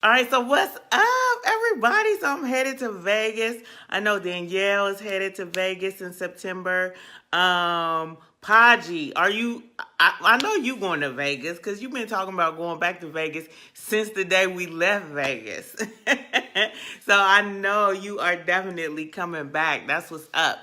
All right, so what's up, everybody? So I'm headed to Vegas. I know Danielle is headed to Vegas in September. Paji, are you? I know you going to Vegas because you've been talking about going back to Vegas since the day we left Vegas. So I know you are definitely coming back. That's what's up.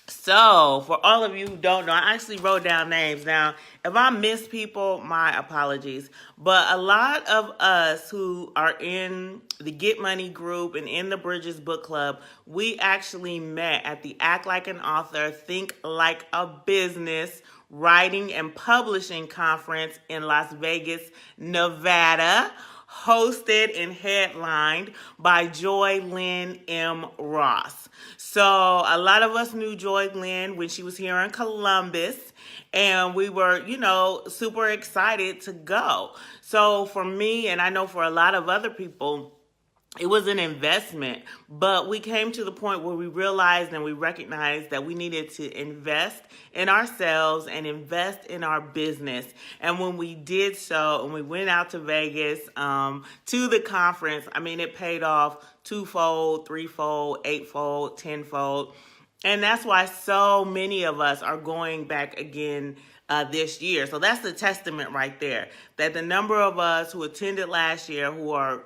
So, for all of you who don't know, I actually wrote down names. Now, if I miss people, my apologies. But a lot of us who are in the Get Money group and in the Bridges Book Club, we actually met at the Act Like an Author, Think Like a Business Writing and Publishing Conference in Las Vegas, Nevada, hosted and headlined by Joy Lynn M. Ross. So a lot of us knew Joy Lynn when she was here in Columbus, and we were, super excited to go. So for me, and I know for a lot of other people, it was an investment, but we came to the point where we realized and we recognized that we needed to invest in ourselves and invest in our business. And when we did so, and we went out to Vegas to the conference, I mean, it paid off twofold, threefold, eightfold, tenfold. And that's why so many of us are going back again this year. So that's the testament right there, that the number of us who attended last year who are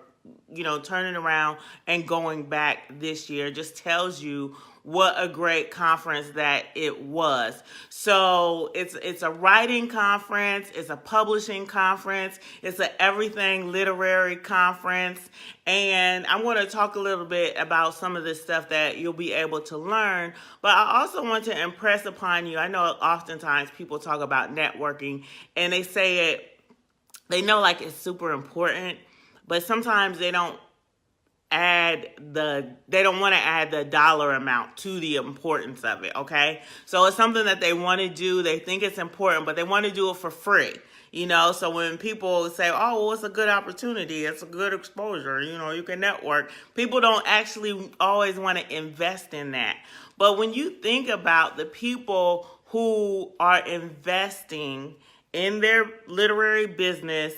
turning around and going back this year just tells you what a great conference that it was. So it's a writing conference, it's a publishing conference, it's an everything literary conference. And I want to talk a little bit about some of the stuff that you'll be able to learn. But I also want to impress upon you, I know oftentimes people talk about networking and they say they know like it's super important, but sometimes they don't want to add the dollar amount to the importance of it, okay? So it's something that they want to do, they think it's important, but they want to do it for free. So when people say, oh, well, it's a good opportunity, it's a good exposure, you can network, people don't actually always want to invest in that. But when you think about the people who are investing in their literary business,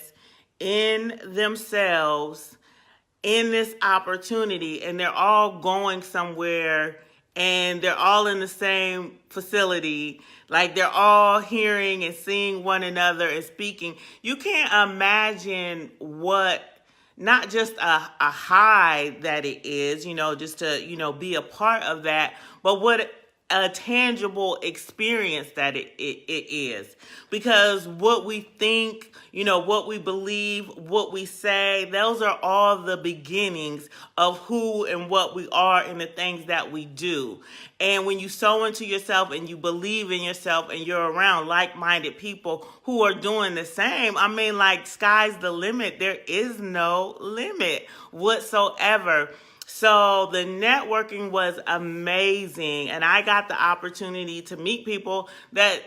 in themselves, in this opportunity, and they're all going somewhere and they're all in the same facility, like they're all hearing and seeing one another and speaking, you can't imagine what, not just a high that it is, just to, be a part of that, but what a tangible experience that it is. Because what we think, what we believe, what we say, those are all the beginnings of who and what we are and the things that we do. And when you sow into yourself and you believe in yourself and you're around like-minded people who are doing the same, I mean, like, sky's the limit. There is no limit whatsoever. So the networking was amazing, and I got the opportunity to meet people that,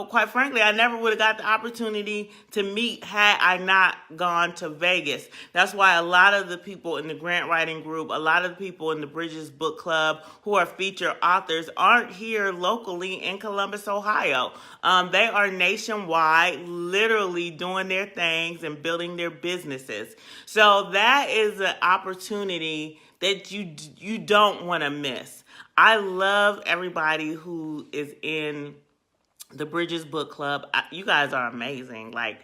quite frankly, I never would have got the opportunity to meet had I not gone to Vegas. That's why a lot of the people in the grant writing group, a lot of the people in the Bridges Book Club who are featured authors aren't here locally in Columbus, Ohio. They are nationwide, literally doing their things and building their businesses. So that is an opportunity that you don't want to miss. I love everybody who is in the Bridges Book Club. You guys are amazing. Like,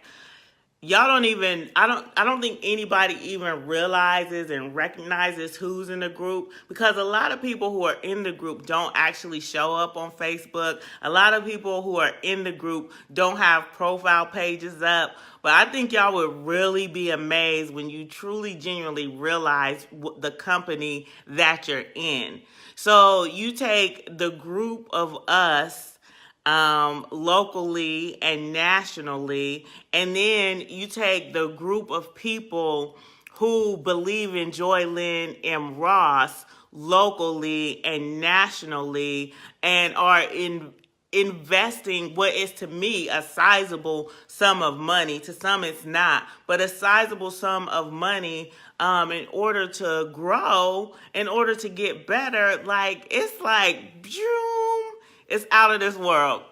y'all don't even, I don't think anybody even realizes and recognizes who's in the group, because a lot of people who are in the group don't actually show up on Facebook. A lot of people who are in the group don't have profile pages up. But I think y'all would really be amazed when you truly, genuinely realize the company that you're in. So you take the group of us locally and nationally, and then you take the group of people who believe in Joy Lynn M. Ross locally and nationally and are investing what is to me a sizable sum of money. To some it's not, but a sizable sum of money in order to grow, in order to get better. Like, it's like, it's out of this world.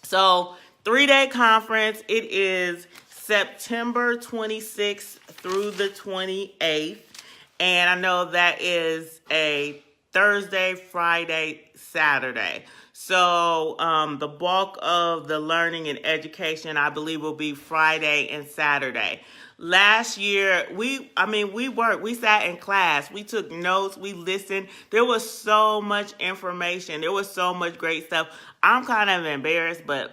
So 3-day conference. It is September 26th through the 28th. And I know that is a Thursday, Friday, Saturday. So the bulk of the learning and education, I believe, will be Friday and Saturday. Last year, we worked, we sat in class, we took notes, we listened. There was so much information. There was so much great stuff. I'm kind of embarrassed, but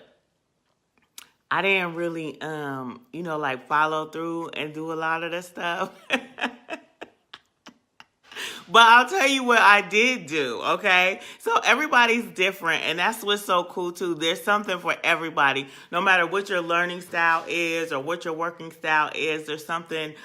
I didn't really, follow through and do a lot of the stuff. But I'll tell you what I did do, okay? So everybody's different, and that's what's so cool, too. There's something for everybody. No matter what your learning style is or what your working style is, there's something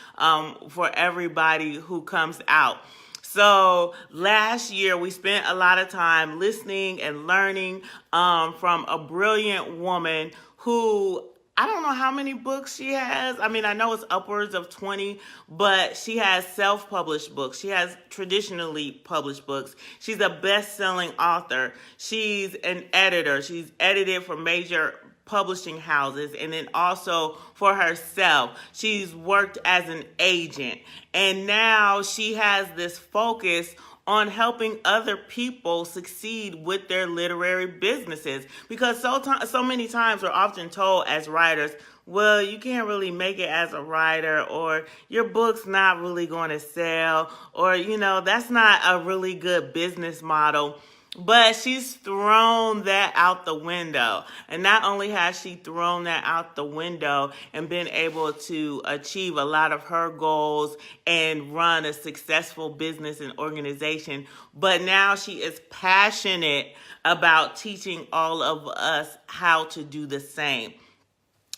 for everybody who comes out. So last year, we spent a lot of time listening and learning from a brilliant woman who, I don't know how many books she has. I mean, I know it's upwards of 20, but she has self-published books. She has traditionally published books. She's a best-selling author. She's an editor. She's edited for major publishing houses, and then also for herself. She's worked as an agent, and now she has this focus on helping other people succeed with their literary businesses. Because so many times we're often told as writers, well, you can't really make it as a writer, or your book's not really going to sell, or, that's not a really good business model. But she's thrown that out the window. And not only has she thrown that out the window and been able to achieve a lot of her goals and run a successful business and organization, but now she is passionate about teaching all of us how to do the same.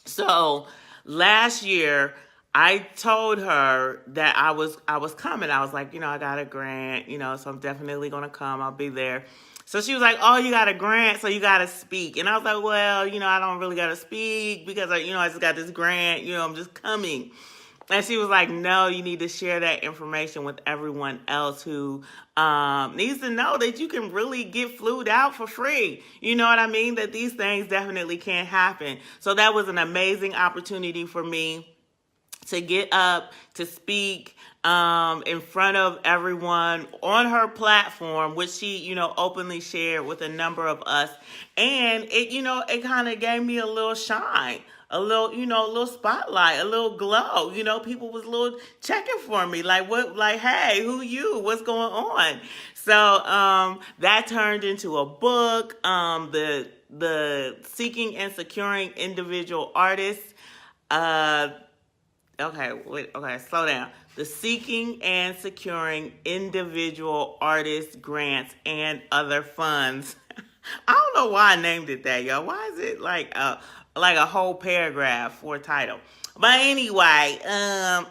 So last year, I told her that I was coming. I was like, I got a grant, so I'm definitely going to come. I'll be there. So she was like, oh, you got a grant, so you got to speak. And I was like, well, I don't really got to speak because, I just got this grant, I'm just coming. And she was like, no, you need to share that information with everyone else who needs to know that you can really get flued out for free. You know what I mean? That these things definitely can happen. So that was an amazing opportunity for me to get up, to speak in front of everyone on her platform, which she, openly shared with a number of us. And it kind of gave me a little shine, a little spotlight, a little glow. People was a little checking for me, hey, who you? What's going on? So that turned into a book, the Seeking and Securing Individual Artists. Okay, slow down. The Seeking and Securing Individual Artist Grants and Other Funds. I don't know why I named it that, y'all. Why is it like a whole paragraph for a title? But anyway, that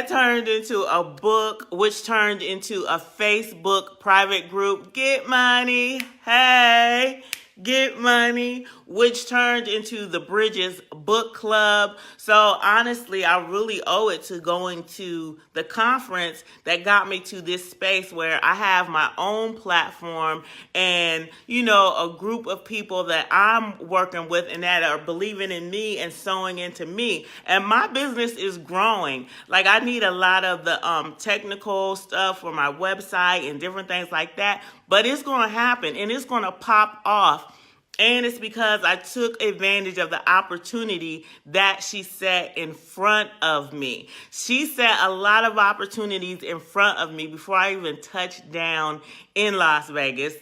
turned into a book, which turned into a Facebook private group. Get money, hey. Get money, which turned into the Bridges Book Club. So honestly, I really owe it to going to the conference that got me to this space where I have my own platform and, a group of people that I'm working with and that are believing in me and sewing into me. And my business is growing. Like, I need a lot of the technical stuff for my website and different things like that. But it's going to happen and it's going to pop off. And it's because I took advantage of the opportunity that she set in front of me. She set a lot of opportunities in front of me before I even touched down in Las Vegas.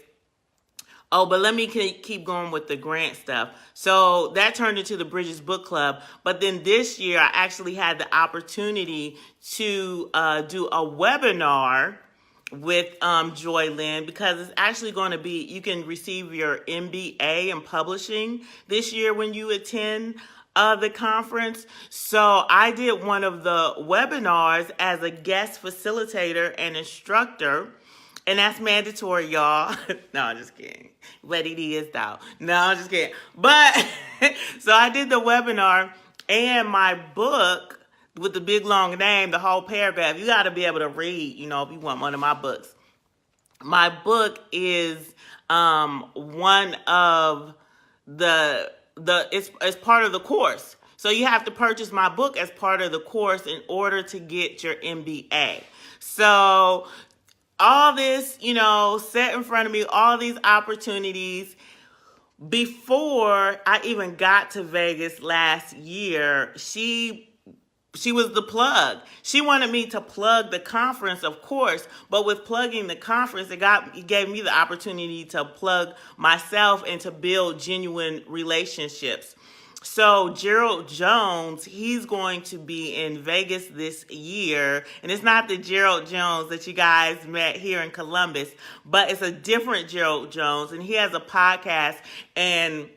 Oh, but let me keep going with the grant stuff. So that turned into the Bridges Book Club. But then this year, I actually had the opportunity to do a webinar with Joy Lynn, because it's actually going to be, you can receive your MBA in publishing this year when you attend the conference. So I did one of the webinars as a guest facilitator and instructor, and that's mandatory, y'all. No, I'm just kidding. But it is, though. No, I'm just kidding. But so I did the webinar, and my book with the big long name, the whole paragraph, you got to be able to read, if you want one of my books. My book is one of it's part of the course. So you have to purchase my book as part of the course in order to get your MBA. So all this, set in front of me, all these opportunities. Before I even got to Vegas last year, she was the plug. She wanted me to plug the conference, of course, but with plugging the conference, it gave me the opportunity to plug myself and to build genuine relationships. So Gerald Jones, he's going to be in Vegas this year. And it's not the Gerald Jones that you guys met here in Columbus, but it's a different Gerald Jones. And he has a podcast, and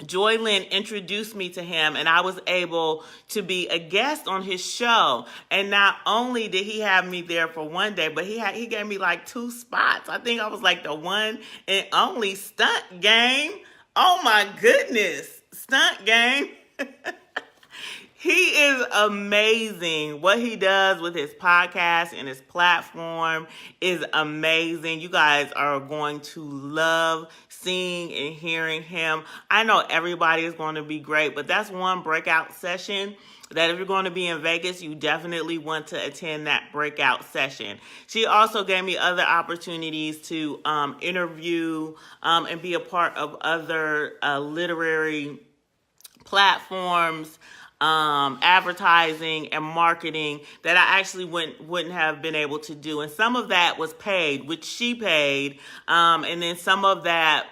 Joy Lynn introduced me to him, and I was able to be a guest on his show. And not only did he have me there for one day, but he gave me like 2 spots. I think I was like the one and only stunt game. Oh my goodness. Stunt game. He is amazing. What he does with his podcast and his platform is amazing. You guys are going to love seeing and hearing him. I know everybody is going to be great, but that's one breakout session that if you're going to be in Vegas, you definitely want to attend that breakout session. She also gave me other opportunities to interview and be a part of other literary platforms, advertising and marketing that I actually wouldn't have been able to do. And some of that was paid, which she paid. And then some of that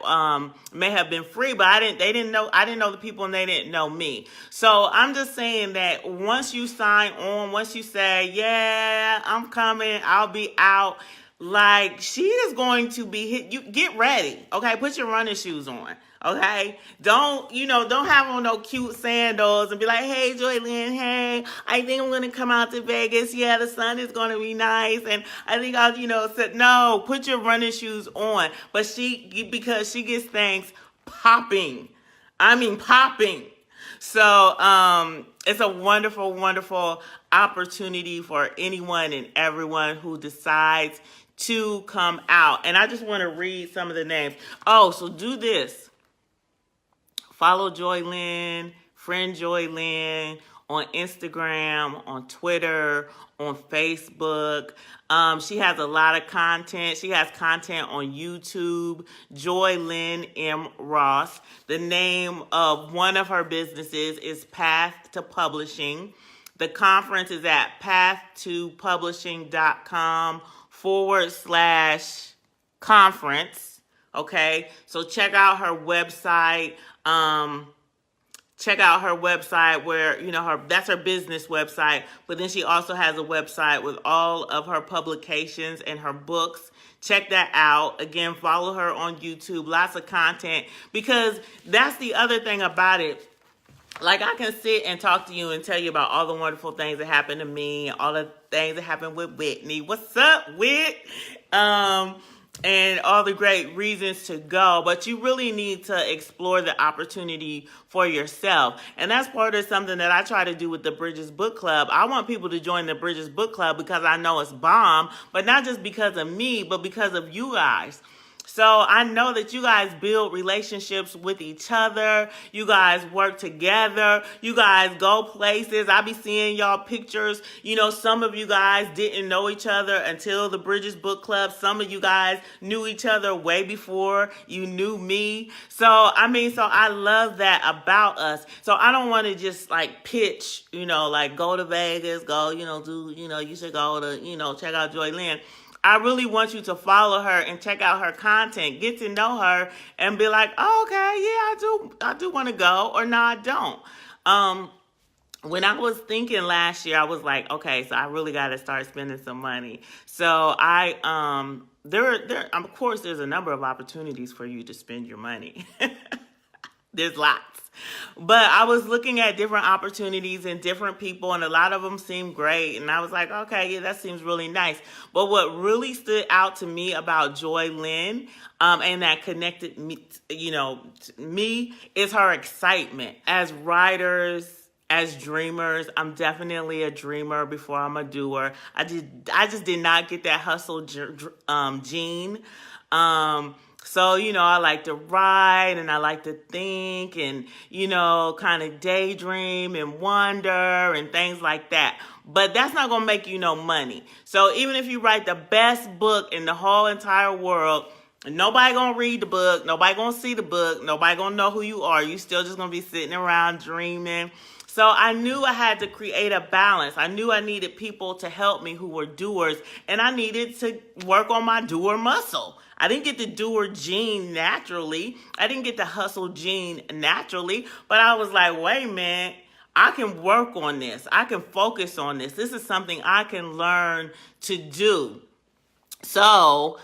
may have been free, but I didn't know the people and they didn't know me. So I'm just saying that once you sign on, once you say, yeah, I'm coming, I'll be out, like she is going to be hit. You get ready. Okay. Put your running shoes on. Okay, don't have on no cute sandals and be like, hey, Joy Lynn, hey, I think I'm going to come out to Vegas. Yeah, the sun is going to be nice. And I think I'll, no, put your running shoes on. But because she gets things popping. I mean, popping. So, it's a wonderful, wonderful opportunity for anyone and everyone who decides to come out. And I just want to read some of the names. Oh, so do this. Follow Joy Lynn, friend Joy Lynn on Instagram, on Twitter, on Facebook. She has a lot of content. She has content on YouTube, Joy Lynn M. Ross. The name of one of her businesses is Path to Publishing. The conference is at pathtopublishing.com/conference. Okay, so check out her website. Check out her website where, that's her business website. But then she also has a website with all of her publications and her books. Check that out. Again, follow her on YouTube. Lots of content. Because that's the other thing about it. Like, I can sit and talk to you and tell you about all the wonderful things that happened to me, all the things that happened with Whitney. What's up, Whit? And all the great reasons to go, but you really need to explore the opportunity for yourself. And that's part of something that I try to do with the Bridges Book Club. I want people to join the Bridges Book Club because I know it's bomb, but not just because of me, but because of you guys. So I know that you guys build relationships with each other. You guys work together. You guys go places. I be seeing y'all pictures. Some of you guys didn't know each other until the Bridges Book Club. Some of you guys knew each other way before you knew me. So I love that about us. So I don't want to just like pitch, like go to Vegas, go, you should go to, check out Joy Lynn. I really want you to follow her and check out her content, get to know her, and be like, oh, okay, yeah, I do want to go, or no, I don't. When I was thinking last year, I was like, okay, so I really got to start spending some money. So of course, there's a number of opportunities for you to spend your money. There's lots. But I was looking at different opportunities and different people, and a lot of them seemed great. And I was like, okay, yeah, that seems really nice. But what really stood out to me about Joy Lynn, and that connected me, me, is her excitement. As writers, as dreamers, I'm definitely a dreamer before I'm a doer. I just did not get that hustle gene. So, I like to write and I like to think and, kind of daydream and wonder and things like that. But that's not going to make you no money. So even if you write the best book in the whole entire world, nobody going to read the book, nobody going to see the book, nobody going to know who you are. You still just going to be sitting around dreaming. So I knew I had to create a balance. I knew I needed people to help me who were doers, and I needed to work on my doer muscle. I didn't get the doer gene naturally. I didn't get the hustle gene naturally, but I was like, wait a minute, I can work on this. I can focus on this. This is something I can learn to do. So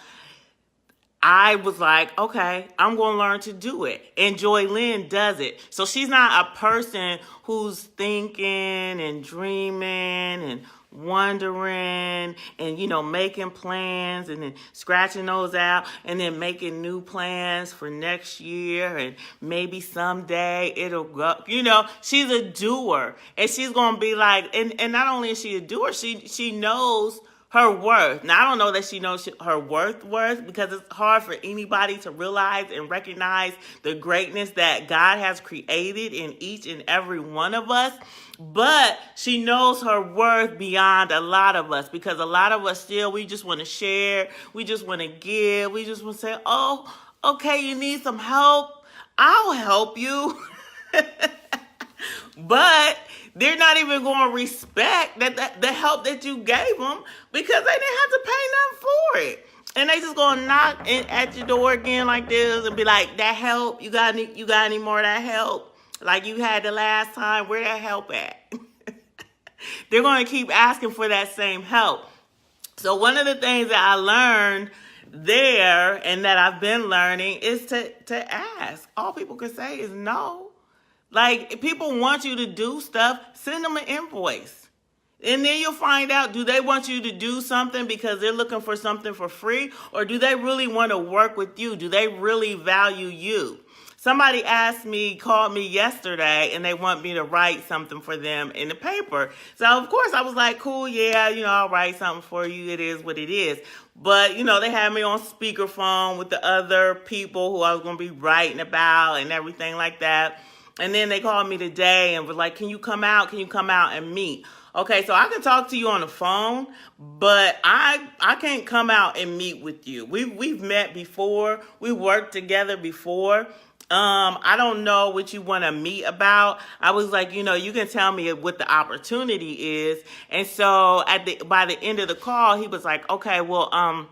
I was like, okay, I'm going to learn to do it. And Joy Lynn does it. So she's not a person who's thinking and dreaming and wondering and, making plans and then scratching those out and then making new plans for next year and maybe someday it'll go. She's a doer, and she's going to be like, and not only is she a doer, she knows her worth. Now, I don't know that she knows her worth because it's hard for anybody to realize and recognize the greatness that God has created in each and every one of us. But she knows her worth beyond a lot of us, because a lot of us still, we just want to share. We just want to give. We just want to say, oh, okay, you need some help? I'll help you. But they're not even going to respect the help that you gave them, because they didn't have to pay nothing for it. And they just going to knock at your door again like this and be like, that help? You got any more of that help? Like you had the last time? Where that help at? They're going to keep asking for that same help. So one of the things that I learned there and that I've been learning is to ask. All people can say is no. Like, if people want you to do stuff, send them an invoice. And then you'll find out, do they want you to do something because they're looking for something for free? Or do they really want to work with you? Do they really value you? Somebody called me yesterday, and they want me to write something for them in the paper. So, of course, I was like, cool, yeah, I'll write something for you. It is what it is. But, they had me on speakerphone with the other people who I was going to be writing about and everything like that. And then they called me today and were like, can you come out? Can you come out and meet? Okay, so I can talk to you on the phone, but I can't come out and meet with you. We've met before. We worked together before. I don't know what you want to meet about. I was like, you can tell me what the opportunity is. And so by the end of the call, he was like, okay, well,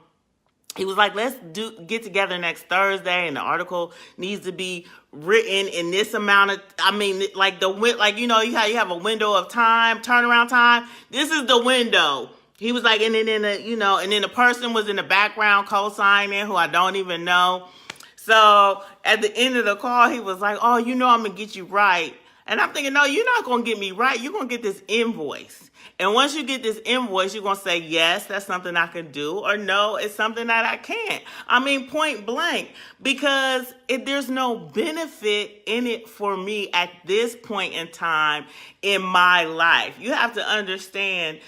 he was like, let's get together next Thursday, and the article needs to be written in this amount of, you have a window of time, turnaround time. This is the window. He was like, and then and then the person was in the background co-signing who I don't even know. So at the end of the call, he was like, oh, I'm going to get you right. And I'm thinking, no, you're not going to get me right. You're going to get this invoice. And once you get this invoice, you're going to say, yes, that's something I can do, or no, it's something that I can't. I mean, point blank, because there's no benefit in it for me at this point in time in my life. You have to understand,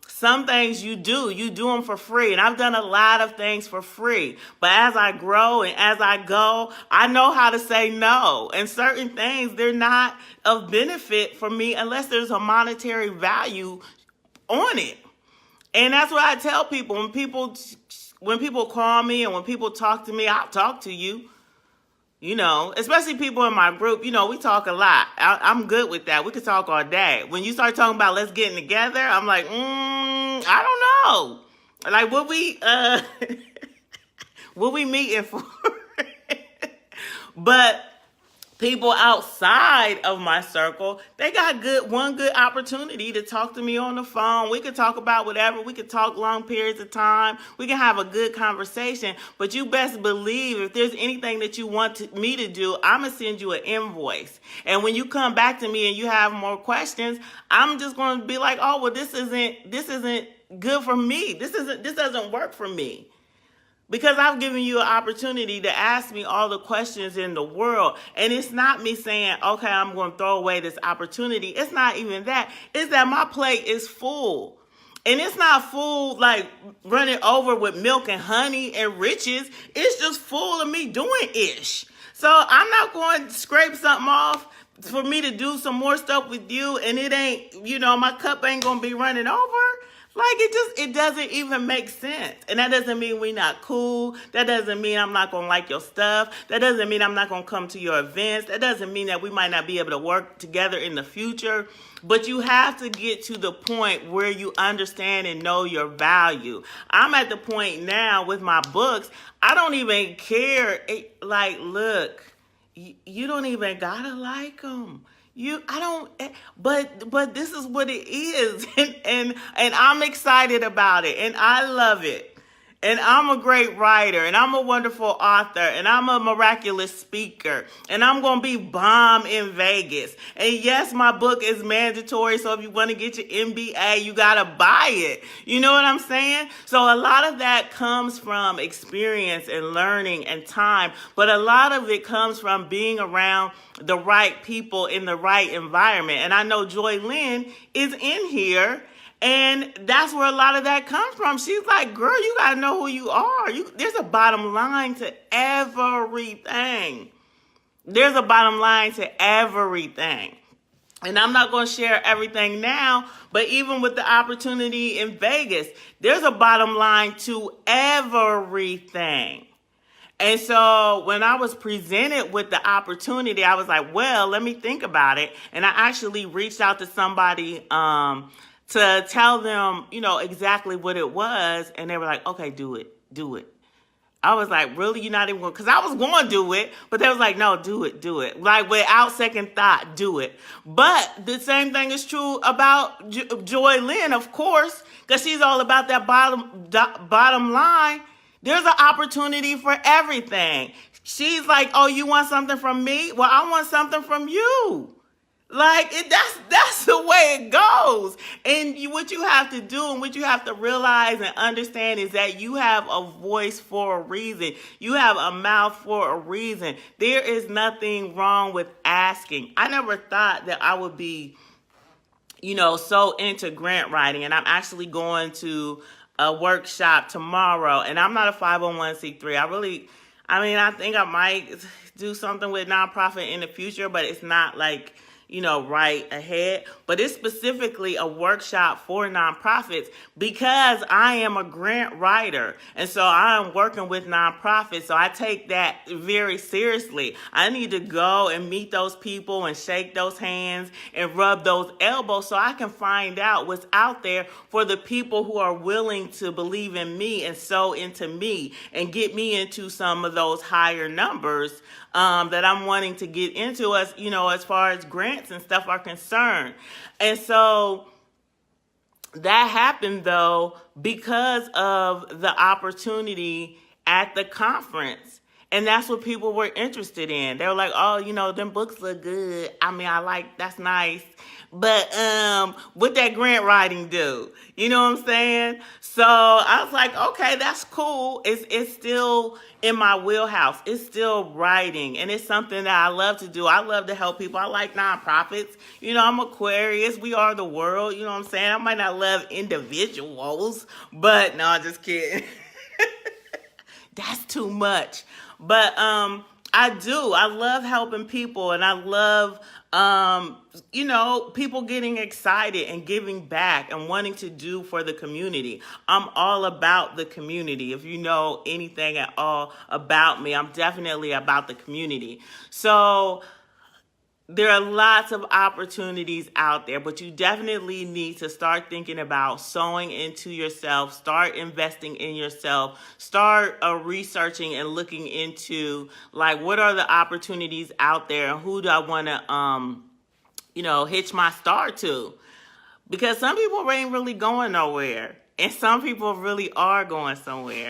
some things you do them for free. And I've done a lot of things for free. But as I grow and as I go, I know how to say no. And certain things, they're not of benefit for me unless there's a monetary value on it. And that's what I tell people. When people call me and when people talk to me, I'll talk to you. Especially people in my group, we talk a lot. I'm good with that. We could talk all day. When you start talking about let's get together, I'm like, I don't know. Like, what we meeting for? But people outside of my circle, they got one good opportunity to talk to me on the phone. We could talk about whatever. We could talk long periods of time. We can have a good conversation. But you best believe if there's anything that you want me to do, I'm going to send you an invoice. And when you come back to me and you have more questions, I'm just going to be like, oh, well, this isn't good for me. This doesn't work for me. Because I've given you an opportunity to ask me all the questions in the world. And it's not me saying, okay, I'm going to throw away this opportunity. It's not even that. It's that my plate is full. And it's not full, like running over with milk and honey and riches. It's just full of me doing ish. So I'm not going to scrape something off for me to do some more stuff with you. And it ain't, my cup ain't going to be running over. Like, it doesn't even make sense. And that doesn't mean we're not cool. That doesn't mean I'm not going to like your stuff. That doesn't mean I'm not going to come to your events. That doesn't mean that we might not be able to work together in the future. But you have to get to the point where you understand and know your value. I'm at the point now with my books, I don't even care. Like, look, you don't even gotta like them. But this is what it is, and I'm excited about it, and I love it. And I'm a great writer, and I'm a wonderful author, and I'm a miraculous speaker, and I'm going to be bomb in Vegas. And yes, my book is mandatory, so if you want to get your MBA, you got to buy it. You know what I'm saying? So a lot of that comes from experience and learning and time, but a lot of it comes from being around the right people in the right environment. And I know Joy Lynn is in here. And that's where a lot of that comes from. She's like, girl, you got to know who you are. There's a bottom line to everything. There's a bottom line to everything. And I'm not going to share everything now, but even with the opportunity in Vegas, there's a bottom line to everything. And so when I was presented with the opportunity, I was like, well, let me think about it. And I actually reached out to somebody, to tell them, exactly what it was. And they were like, okay, do it. I was like, really? You're not even going to, because I was going to do it, but they was like, no, do it. Like, without second thought, do it. But the same thing is true about Joy Lynn, of course, because she's all about that bottom line. There's an opportunity for everything. She's like, oh, you want something from me? Well, I want something from you. Like, that's the way it goes. And what you have to do and what you have to realize and understand is that you have a voice for a reason. You have a mouth for a reason. There is nothing wrong with asking. I never thought that I would be, so into grant writing. And I'm actually going to a workshop tomorrow. And I'm not a 501c3. I think I might do something with nonprofit in the future, but it's not like, right ahead. But it's specifically a workshop for nonprofits because I am a grant writer. And so I'm working with nonprofits. So I take that very seriously. I need to go and meet those people and shake those hands and rub those elbows so I can find out what's out there for the people who are willing to believe in me and sow into me and get me into some of those higher numbers that I'm wanting to get into as far as grants and stuff are concerned. And so that happened, though, because of the opportunity at the conference. And that's what people were interested in. They were like, oh, them books look good. That's nice. But what that grant writing do? You know what I'm saying? So I was like, okay, that's cool. It's still in my wheelhouse. It's still writing. And it's something that I love to do. I love to help people. I like nonprofits. I'm Aquarius. We are the world. You know what I'm saying? I might not love individuals. But no, just kidding. That's too much. But I do. I love helping people, and I love, people getting excited and giving back and wanting to do for the community. I'm all about the community. If you know anything at all about me, I'm definitely about the community. So there are lots of opportunities out there, but you definitely need to start thinking about sowing into yourself, start investing in yourself, start researching and looking into, like, what are the opportunities out there and who do I want to, hitch my star to? Because some people ain't really going nowhere, and some people really are going somewhere.